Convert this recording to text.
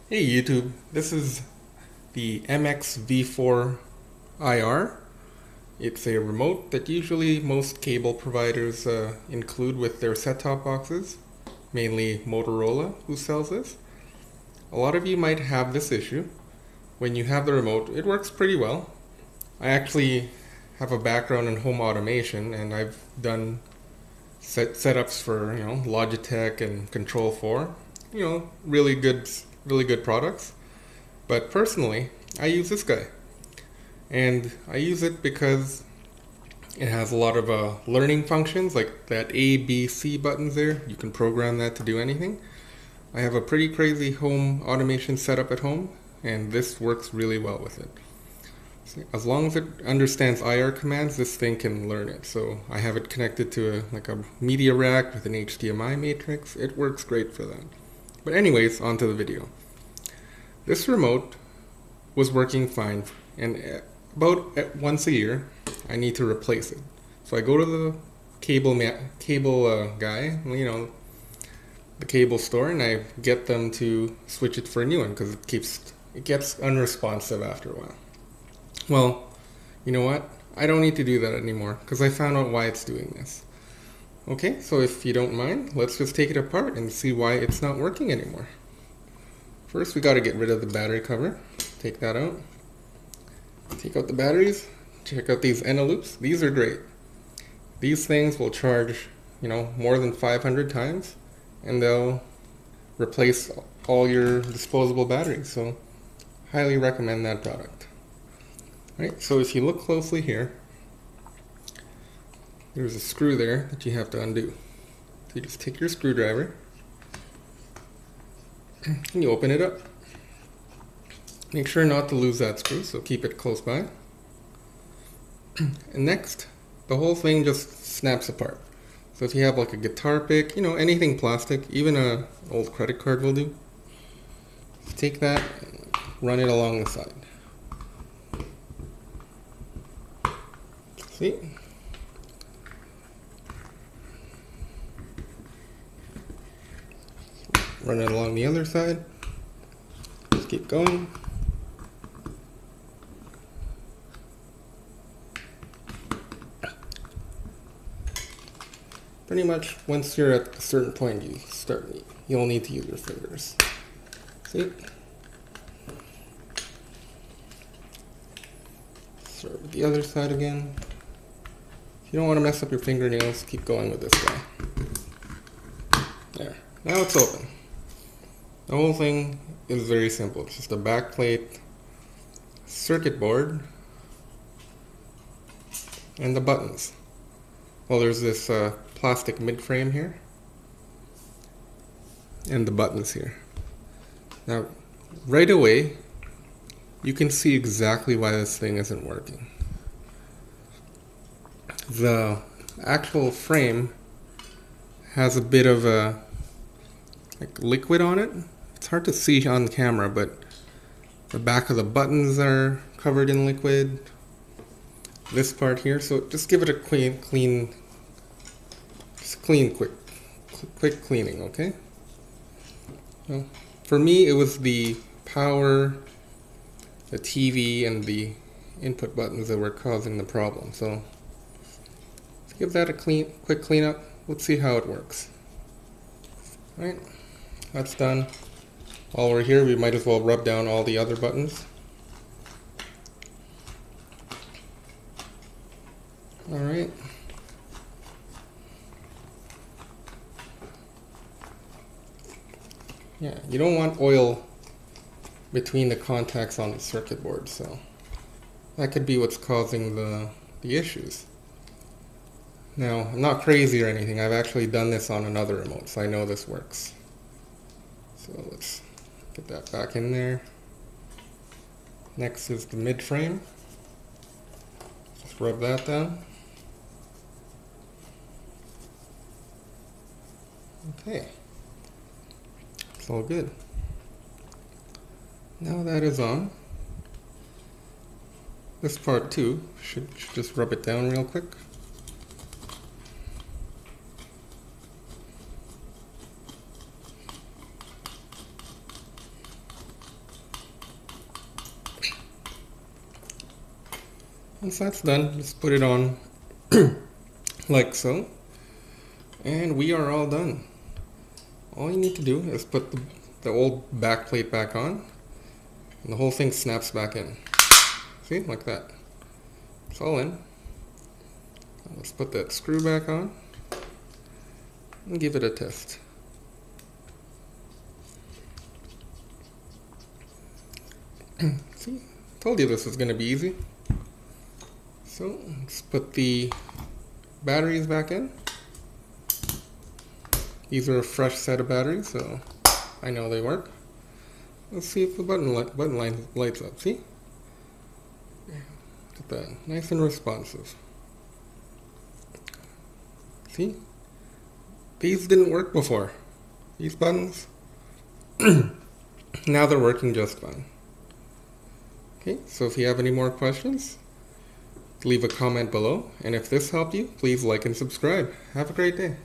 Hey YouTube, this is the MXv4 IR. It's a remote that usually most cable providers include with their set-top boxes, mainly Motorola who sells this. A lot of you might have this issue. When you have the remote, it works pretty well. I actually have a background in home automation and I've done setups for, Logitech and Control 4. Really good products. But personally, I use this guy. And I use it because it has a lot of learning functions, like that A, B, C buttons there. You can program that to do anything. I have a pretty crazy home automation setup at home, and this works really well with it. So as long as it understands IR commands, this thing can learn it. So I have it connected to a media rack with an HDMI matrix. It works great for that. But anyways, on to the video. This remote was working fine, and about once a year, I need to replace it. So I go to the cable guy, the cable store, and I get them to switch it for a new one because it gets unresponsive after a while. Well, you know what? I don't need to do that anymore because I found out why it's doing this. Okay, so if you don't mind, let's just take it apart and see why it's not working anymore. First, we got to get rid of the battery cover. Take that out. Take out the batteries. Check out these Eneloops. These are great. These things will charge, more than 500 times, and they'll replace all your disposable batteries. So, highly recommend that product. Right. So if you look closely here, there's a screw there that you have to undo. So you just take your screwdriver and you open it up. Make sure not to lose that screw, so keep it close by. And next, the whole thing just snaps apart. So if you have like a guitar pick, anything plastic, even an old credit card will do. Take that and run it along the side. See? Run it along the other side. Just keep going. Pretty much once you're at a certain point, you'll need to use your fingers. See? Start with the other side again. If you don't want to mess up your fingernails, keep going with this guy. There. Now it's open. The whole thing is very simple. It's just a backplate, circuit board, and the buttons. Well, there's this plastic mid-frame here, and the buttons here. Now, right away, you can see exactly why this thing isn't working. The actual frame has a bit of a liquid on it. It's hard to see on camera, but the back of the buttons are covered in liquid. This part here, so just give it a quick cleaning, okay? Well, for me, it was the power, the TV, and the input buttons that were causing the problem. So let's give that a quick cleanup. Let's see how it works. All right, that's done. While we're here, we might as well rub down all the other buttons. All right. Yeah, you don't want oil between the contacts on the circuit board, so that could be what's causing the issues. Now, I'm not crazy or anything. I've actually done this on another remote, so I know this works. So let's get that back in there. Next is the mid-frame. Just rub that down. Okay. It's all good. Now that is on. This part too, should just rub it down real quick. Once that's done, just put it on like so, and we are all done. All you need to do is put the old back plate back on, and the whole thing snaps back in. See, like that. It's all in. Let's put that screw back on and give it a test. See, told you this was going to be easy. So let's put the batteries back in. These are a fresh set of batteries, so I know they work. Let's see if the button lights up. See? Get that nice and responsive. See? These didn't work before. These buttons. Now they're working just fine. Okay, so if you have any more questions, leave a comment below. And if this helped you, please like and subscribe. Have a great day.